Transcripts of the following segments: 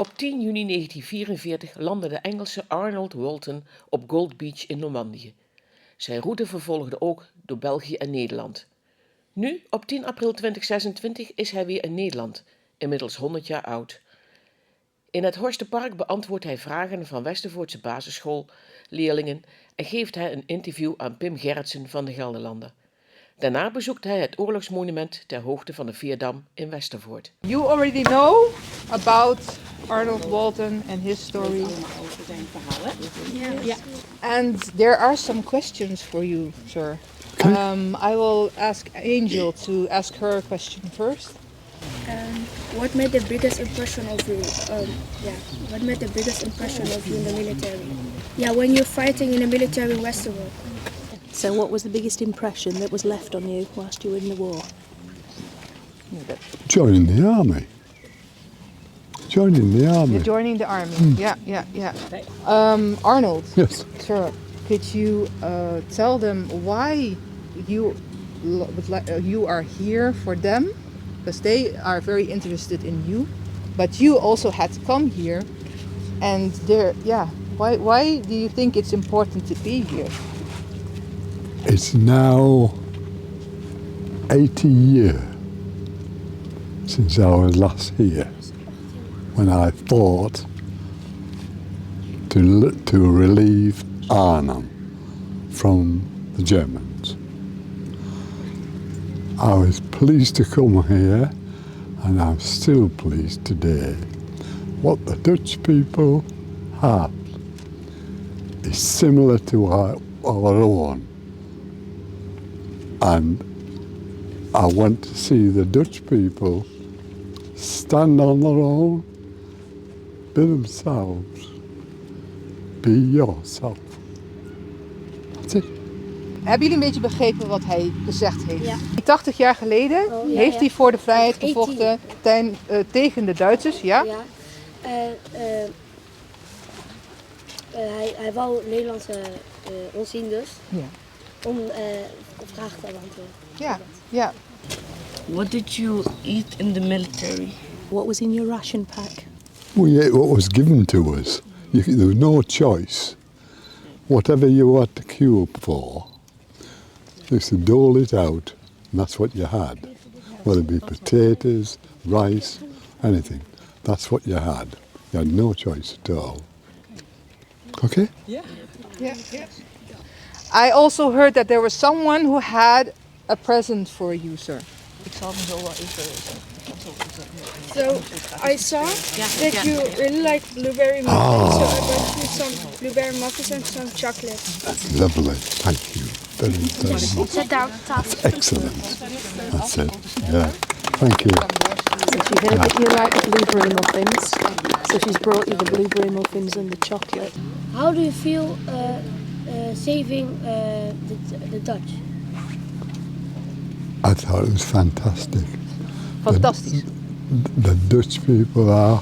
Op 10 juni 1944 landde de Engelse Arnold Walton op Gold Beach in Normandië. Zijn route vervolgde ook door België en Nederland. Nu, op 10 april 2026, is hij weer in Nederland, inmiddels 100 jaar oud. In het Horsterpark beantwoordt hij vragen van Westervoortse basisschoolleerlingen en geeft hij een interview aan Pim Gerritzen van de Gelderlander. Daarna bezoekt hij het oorlogsmonument ter hoogte van de Veerdam in Westervoort. You already know about Arnold Walton and his story. Yeah. And there are some questions for you, sir. I will ask Angel to ask her a question first. What made the biggest impression of you? What made the biggest impression of you in the military? Yeah, when you're fighting in the military in Westervoort. So what was the biggest impression that was left on you whilst you were in the war? Joining the army. You're joining the army. Yeah. Arnold. Yes. Sir, could you tell them why you are here for them? Because they are very interested in you, but you also had to come here, and why do you think it's important to be here? It's now 80 years since I was last here, when I fought to relieve Arnhem from the Germans. I was pleased to come here, and I'm still pleased today. What the Dutch people have is similar to our own. And I want to see the Dutch people stand on their own, be themselves, be yourself. That's it. Hebben jullie een beetje begrepen wat hij gezegd heeft? Ja. 80 jaar geleden heeft hij voor de vrijheid gevochten tegen de Duitsers, ja? Ja. Hij wou Nederland ontzien dus. Ja. Om vragen te beantwoorden. Ja. What did you eat in the military? What was in your ration pack? We ate what was given to us. There was no choice. Whatever you had to queue up for, they used to dole it out, and that's what you had. Whether it be potatoes, rice, anything. That's what you had. You had no choice at all. Okay? Yeah. I also heard that there was someone who had a present for you, sir. Ik zal hem zo wel even... So I saw that you really like blueberry muffins, so I brought you some blueberry muffins and some chocolate. Lovely. Thank you. Very much. Sit down, tough. Excellent. That's it. Yeah. Thank you. So she heard that you like the blueberry muffins, so she's brought you the blueberry muffins and the chocolate. How do you feel saving the Dutch? I thought it was fantastic. Fantastisch. The Dutch people are...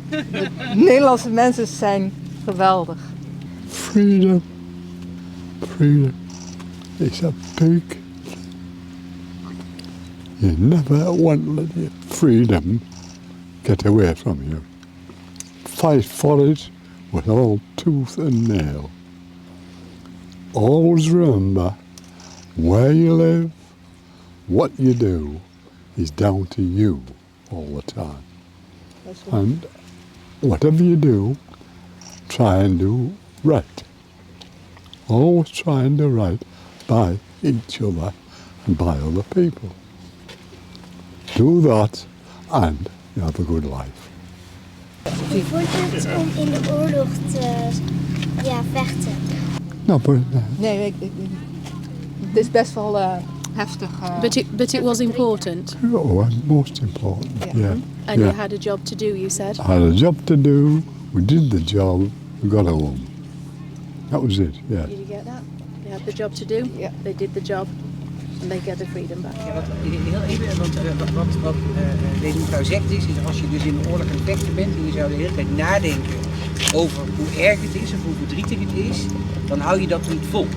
De Nederlandse mensen zijn geweldig. Freedom. It's a big... You never want to let your freedom get away from you. Fight for it with all tooth and nail. Always remember, where you live, what you do, is down to you all the time. And whatever you do, try and do right. Always try and do right by each other and by other people. Do that and you have a good life. Hoe vond je het om in de oorlog te vechten? No, but Nee, het is best wel heftig. But it was important. oh, most important. Yeah. And you had a job to do, you said? I had a job to do. We did the job. We got home. That was it. Yeah. Did you get that? They had the job to do. Yeah. They did the job, and they get the freedom back. Ja, heel even, wat deze mevrouw zegt is als je dus in de oorlog aan het vechten bent en je zou de hele tijd nadenken over hoe erg het is of hoe verdrietig het is, dan hou je dat niet vol.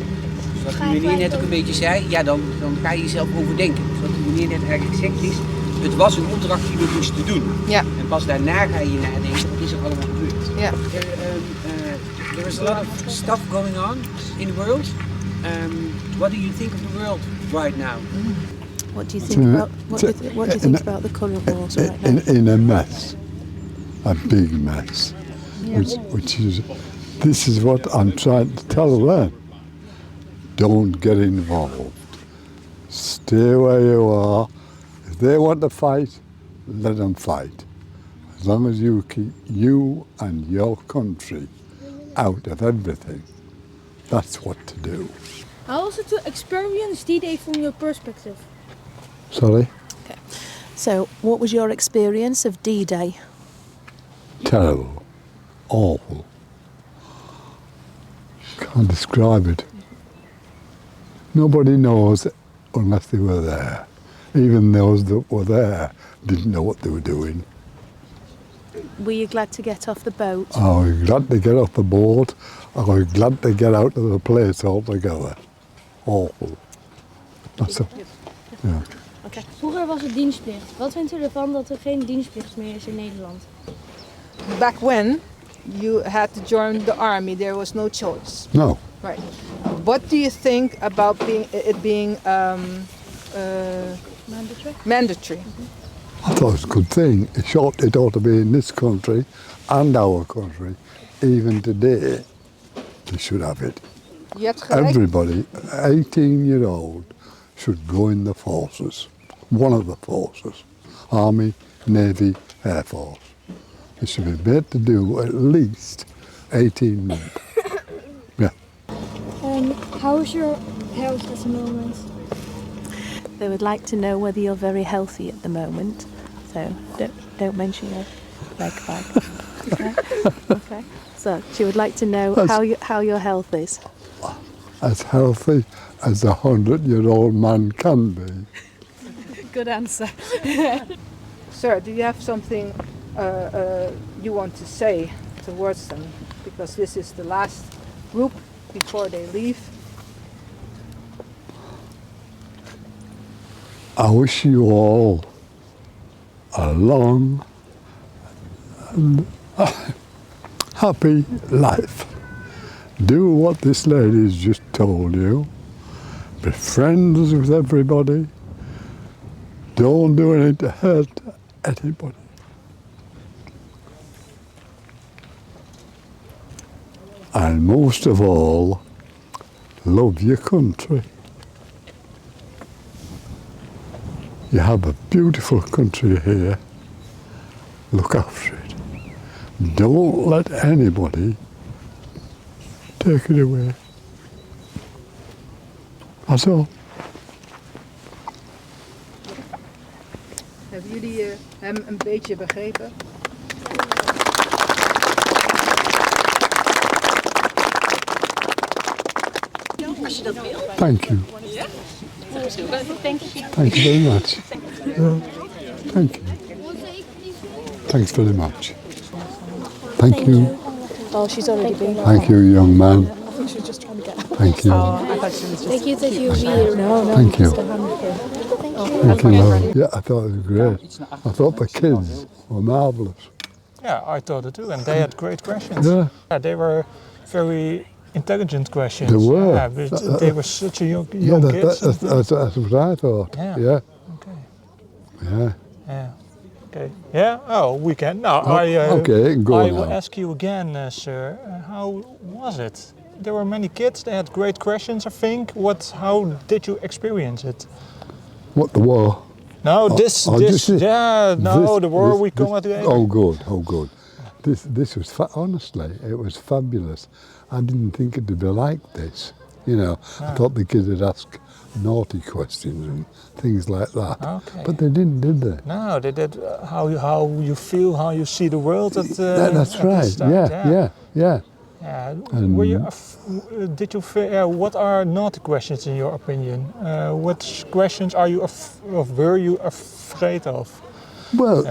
Dus wat die meneer net ook een beetje zei, ja, dan ga je jezelf overdenken. Dus wat die meneer net eigenlijk gezegd is, het was een opdracht die we moesten doen. Ja. En pas daarna ga je nadenken, wat is er allemaal gebeurd? Ja. There is a lot of stuff going on in the world. What do you think of the world right now? What do you think about what do you think about the current wars right now? In a mess, a big mess, which is, this is what I'm trying to tell them. Don't get involved. Stay where you are. If they want to fight, let them fight. As long as you keep you and your country out of everything, that's what to do. How was it to experience D-Day from your perspective? Sorry? So, what was your experience of D-Day? Terrible. Awful. Can't describe it. Nobody knows unless they were there. Even those that were there didn't know what they were doing. Were you glad to get off the boat? I was glad to get off the boat. I was glad to get out of the place altogether. Awful. That's all. Yeah. Okay. Vroeger was het dienstplicht. Wat vindt u ervan dat er geen dienstplicht meer is in Nederland? Back when you had to join the army, there was no choice. No. Right. What do you think about it being mandatory? I thought it was a good thing. It ought to be in this country and our country. Even today, they should have it. Je hebt gelijk. Everybody, 18-year-old, should go in the forces. One of the forces. Army, Navy, Air Force. They should be made to do at least 18 months. Yeah. How is your health at the moment? They would like to know whether you're very healthy at the moment. So don't mention your leg bag. Okay. Okay. So she would like to know how your health is. As healthy as a 100-year-old man can be. Good answer. Sir, do you have something you want to say towards them? Because this is the last group before they leave. I wish you all a long and happy life. Do what this lady's just told you. Be friends with everybody. Don't do anything to hurt anybody. And most of all, love your country. You have a beautiful country here. Look after it. Don't let anybody take it away. That's all. Hebben jullie hem een beetje begrepen? Als je dat wil. Thank you. Ja? Thank you. Thank you very much. Thank you. Thanks very much. Thank you. Oh, she's already been. Thank you, young man. I think she was just trying to get out. Thank you. Thank you that you're here. No, Thank you. just a handful. Thank you, love. Yeah, I thought it was great. I thought the kids were marvellous. Yeah, I thought it too, and they had great questions. Yeah. They were very intelligent questions. They were. Yeah, but they were such a young kids. That's what I thought. Yeah. Yeah. Okay. Yeah. Yeah. Okay. Yeah. Oh, we can. Now okay, go I now. will ask you again, sir. How was it? There were many kids. They had great questions. I think. How did you experience it? What, the war? No, the war. This, We come at the end. Oh, good. This was honestly, it was fabulous. I didn't think it would be like this. You know, I thought the kids would ask naughty questions and things like that. Okay. But they didn't, did they? No, they did. How you feel, how you see the world. That's right. Yeah. And were you? Did you feel? What are naughty questions in your opinion? What questions are you were you afraid of? Well,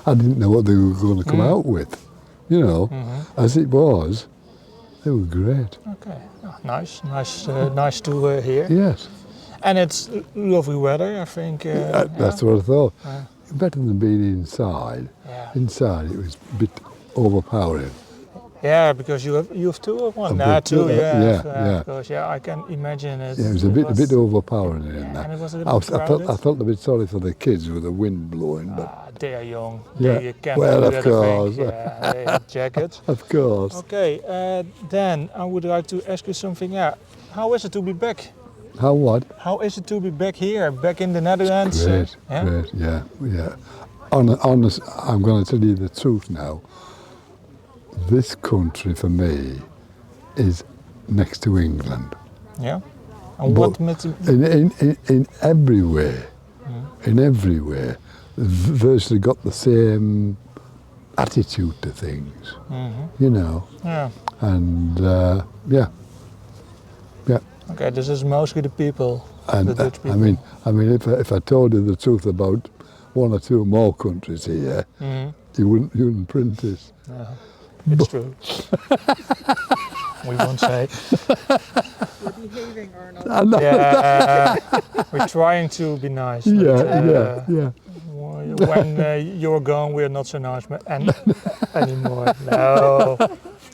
I didn't know what they were going to come out with. You know, as it was, they were great. Okay, nice to hear. Yes. And it's lovely weather, I think. That's what I thought. Better than being inside. Yeah. Inside it was a bit overpowering. Yeah, because you have two or one? A bit, Two. yeah. Because I can imagine it. Yeah, it was a bit overpowering in there. And it was a little crowded. I felt a bit sorry for the kids with the wind blowing, but They are young. Yeah. They can't Well, do of that, course. I think. Yeah, they have jackets. of course. Okay, then I would like to ask you something. Yeah, how is it to be back? How what? How is it to be back here, back in the Netherlands? Great, yeah? great, yeah. Honest, I'm going to tell you the truth now. This country for me is next to England. Yeah. And what makes it? In every way, in every way, virtually got the same attitude to things. You know. Yeah. And yeah. Okay, this is mostly the people, And the Dutch people. I mean, if I told you the truth about one or two more countries here, you wouldn't print this. It's true. We won't say. We're behaving, Arnold. Yeah, we're trying to be nice. Yeah. When you're gone, we're not so nice anymore. No,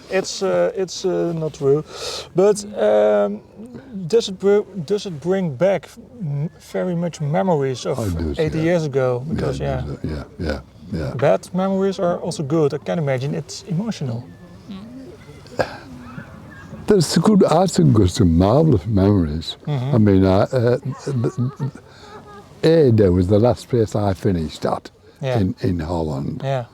it's not true. But does it bring back very much memories of 80 years ago? Because yeah. bad memories are also good. I can imagine it's emotional. There's some marvelous memories. I mean, Ede was the last place I finished at in Holland. Yeah.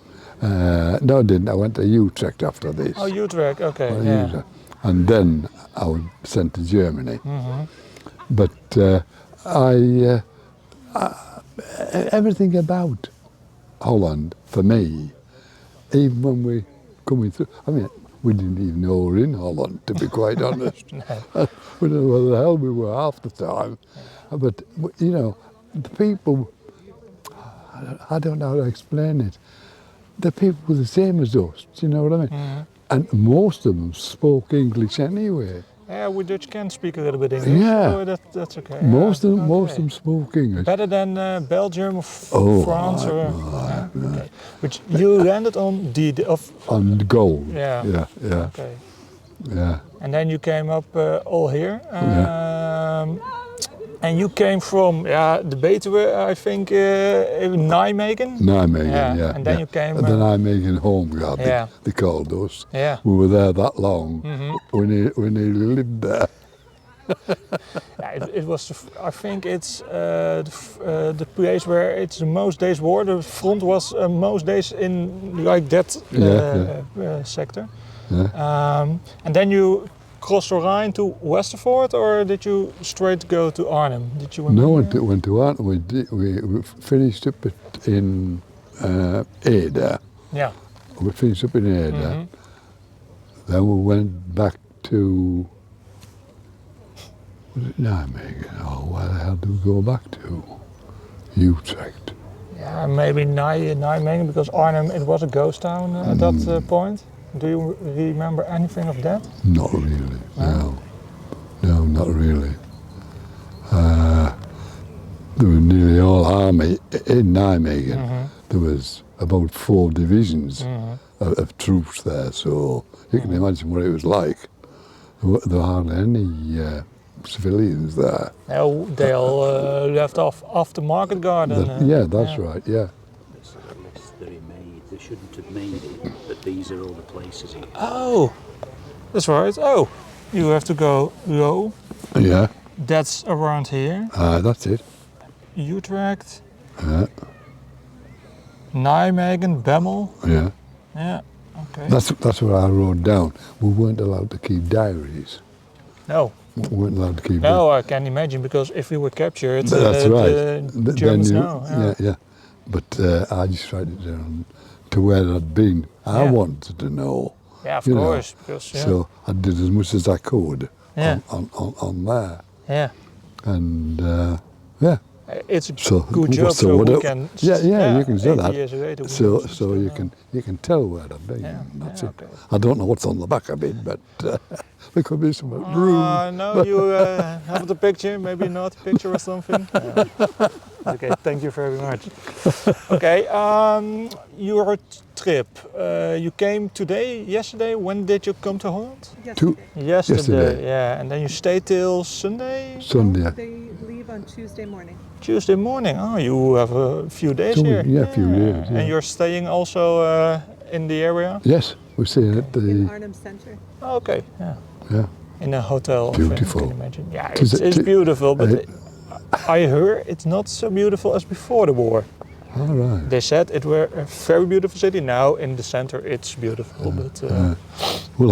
No, I didn't. I went to Utrecht after this. Oh, Utrecht. Okay. Utrecht. And then I was sent to Germany. But everything about Holland, for me, even when we coming through, I mean, we didn't even know we were in Holland, to be quite honest. We didn't know where the hell we were half the time. But, you know, the people, I don't know how to explain it. The people were the same as us, do you know what I mean? And most of them spoke English anyway. Yeah, we Dutch can speak a little bit English. Yeah. So that's okay. Most of them spoke English. Better than Belgium or France or. Okay. But you landed on on gold. Yeah. Yeah. Okay. Yeah. And then you came up all here. And you came from the Betuwe, I think, Nijmegen. Nijmegen, yeah. And then you came. The Nijmegen home guard, they called us. Yeah. We were there that long. We nearly lived there. It was. I think it's the place where it's the most days war. The front was most days in like that sector. Yeah. And then you crossed the Rhine to Westervoort, or did you straight go to Arnhem? Did you? No, went to Arnhem. We finished up in Ede. Yeah. We finished up in Ede. Then we went back to Nijmegen. Oh, where the hell did we go back to? Utrecht. Yeah, maybe Nijmegen, because Arnhem, it was a ghost town at that point. Do you remember anything of that? Not really, no, not really. There were nearly all army in Nijmegen. There was about 4 divisions of troops there, so you can imagine what it was like. There were hardly any civilians there. They all left off after Market Garden. That's right, yeah. This is a list that he made. They shouldn't have made it, but these are all the places he... Oh, that's right. Oh, you have to go low. Yeah. That's around here. That's it. Utrecht. Nijmegen, Bemmel. Yeah. Yeah, okay. That's what I wrote down. We weren't allowed to keep diaries. No. We weren't allowed to keep. No, I can imagine, because if we were captured, that's right. The Germans know. Yeah. But I just wrote it down to where I'd been. I wanted to know. Yeah, of course. Because, So I did as much as I could on there. Yeah. And It's a good job, so what we it- can. yeah, you can say 80 that. years later, we So still you know. can tell where I've been. Yeah, That's yeah, it. okay. I don't know what's on the back of it, but there could be some rude. No, you have the picture, maybe not a picture or something. Okay, thank you very much. Okay, your trip. You came yesterday. When did you come to Holland? Yesterday. Yeah, and then you stayed till Sunday? Sunday. They leave on Tuesday morning. Tuesday morning. Oh, you have a few days here. Yeah, a few days. Yeah. And you're staying also in the area? Yes, we're staying at the. In Arnhem Center. Oh, okay, yeah. Yeah. In a hotel. Beautiful. I can imagine. Yeah, Tis- it's ti- beautiful, but I heard it's not so beautiful as before the war. All right. They said it were a very beautiful city. Now in the center it's beautiful, but Well,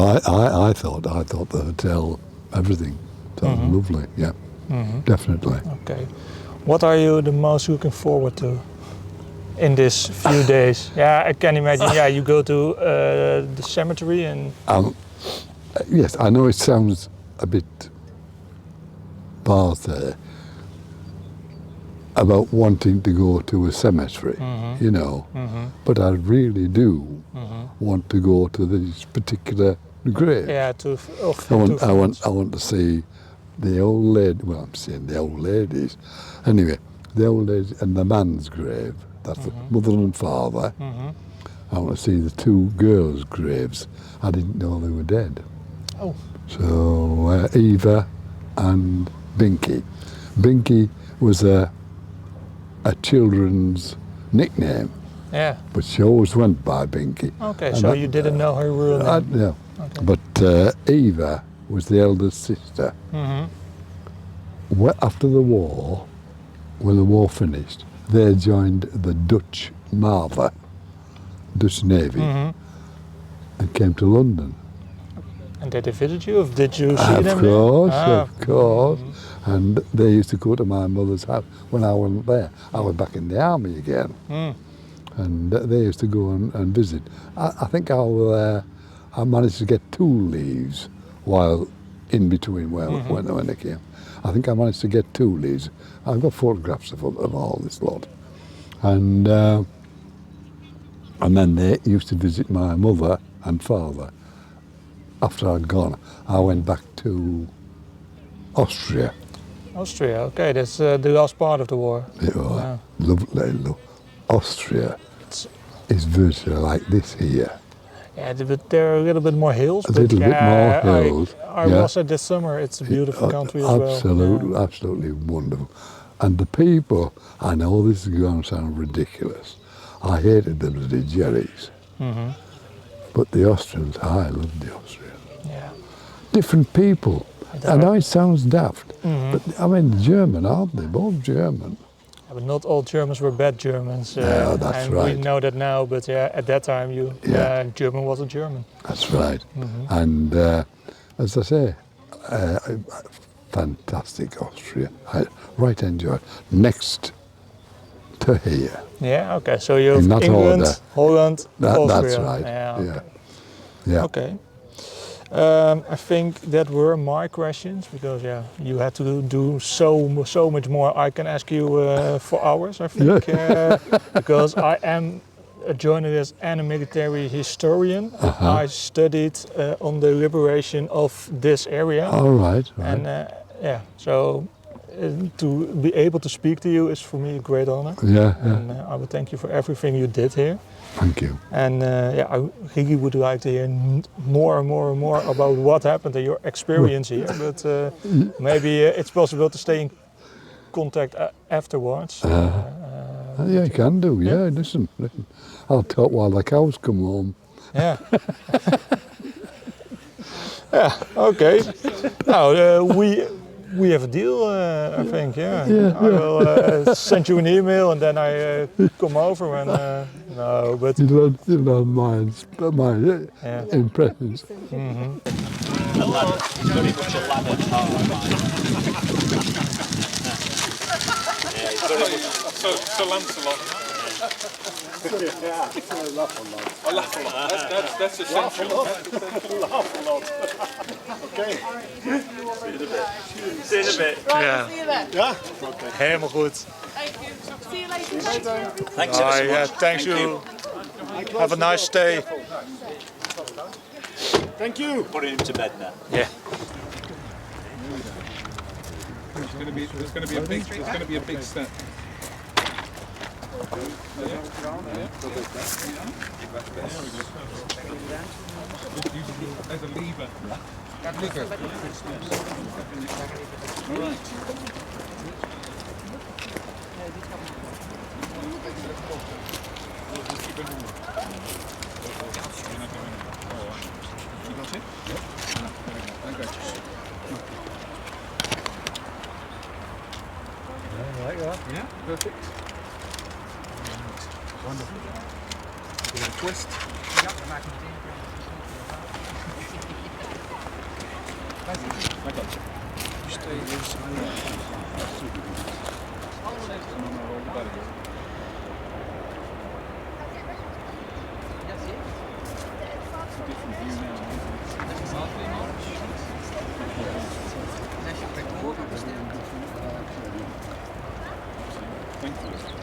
I thought the hotel, everything, sounded lovely. Yeah, definitely. okay. What are you the most looking forward to in this few days? Yeah, I can imagine. Yeah, you go to the cemetery and. Yes, I know it sounds a bit blasé about wanting to go to a cemetery, you know, but I really do want to go to these particular graves. Yeah, I want to see the old lady. Well, I'm saying the old ladies. Anyway, the old lady and the man's grave. That's the mother and father. I want to see the two girls' graves. I didn't know they were dead. Oh. So Eva and Binky. Binky was a children's nickname, Yeah. but she always went by Binky. Okay, And so you didn't know her real name. No. Okay. But Eva was the eldest sister. After the war, when the war finished, they joined the Dutch Navy, and came to London. And did they visit you, or did you see them? Of course. And they used to go to my mother's house when I wasn't there. I was back in the army again. And they used to go and visit. I think I managed to get 2 leaves while in between when they came. I think I managed to get 2 leaves. I've got photographs of all this lot. And then they used to visit my mother and father. After I'd gone, I went back to Austria. Austria, okay, that's the last part of the war. Yeah, lovely. Austria is virtually like this here. Yeah, but there are a little bit more hills. A little bit more hills. I was there this summer. It's a beautiful country as well. Absolutely wonderful. And the people, I know this is going to sound ridiculous. I hated the bloody Jerry's. But the Austrians, I loved the Austrians. Yeah. Different people. I know it sounds daft, but I mean German, aren't they? Both German. Yeah, but not all Germans were bad Germans. No, that's and right. we know that now, but at that time, German was a German. That's right. And as I say, fantastic Austria. I right enjoyed. Next to here. Yeah, okay, so you have In that England, order. Holland, Austria. That's right. Yeah. Okay. I think that were my questions because you had to do so much more. I can ask you for hours, I think, because I am a journalist and a military historian. I studied on the liberation of this area. All right. And so to be able to speak to you is for me a great honor. And I would thank you for everything you did here. Thank you. And I really would like to hear more and more about what happened and your experience here. But maybe it's possible to stay in contact afterwards. Yeah, you can do. Yeah, listen. I'll talk while the cows come home. Yeah. Yeah. Okay. Now we have a deal, I think. I will send you an email and then I come over and no, but you don't mind my impressions. Very much a lad at heart. So Lancelot. I laugh a lot. That's essential. Laugh a lot. Okay. See you in a bit. Ja. Ja? Helemaal goed. See you later. Thanks ever so much. Thanks you. Have a nice stay. Thank you. Putting him to bed now. Yeah. There's going to be a big step. There's a lever. Like that. Yeah, perfect. Wonderful. Give it a twist. I got you. You stay this Thank you.